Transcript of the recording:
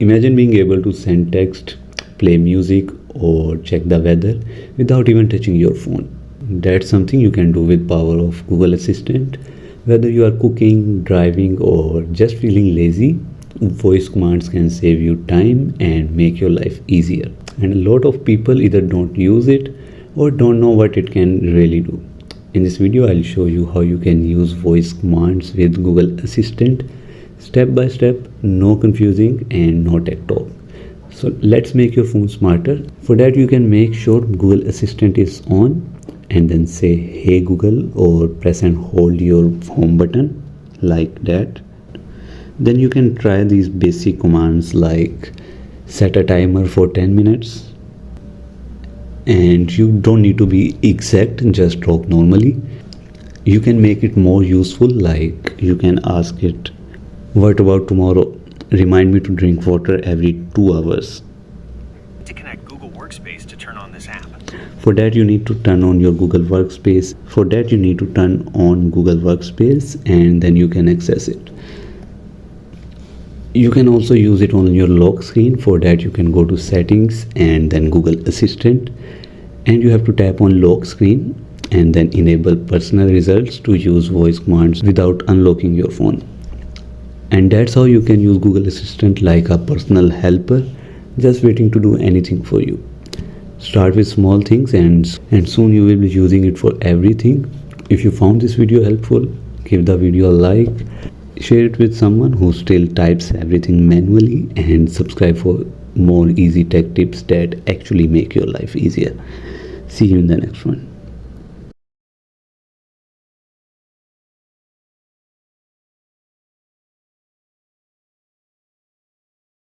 Imagine being able to send text, play music, or check the weather without even touching your phone. That's something you can do with power of Google Assistant. Whether you are cooking, driving, or just feeling lazy, voice commands can save you time and make your life easier. And a lot of people either don't use it or don't know what it can really do. In this video, I'll show you how you can use voice commands with Google Assistant step by step, no confusing and no tech talk. So let's make your phone smarter. For that, you can make sure Google Assistant is on and then say hey Google or press and hold your home button like that. Then you can try these basic commands like set a timer for 10 minutes, and you don't need to be exact, just talk normally. You can make it more useful, like you can ask it, what about tomorrow? Remind me to drink water every 2 hours. To connect Google Workspace to turn on this app. For that, you need to turn on your Google Workspace. And then you can access it. You can also use it on your lock screen. For that, you can go to settings and then Google Assistant, and you have to tap on lock screen and then enable personal results to use voice commands without unlocking your phone. And that's how you can use Google Assistant like a personal helper, just waiting to do anything for you. Start with small things and soon you will be using it for everything. If you found this video helpful, give the video a like, share it with someone who still types everything manually, and subscribe for more easy tech tips that actually make your life easier. See you in the next one.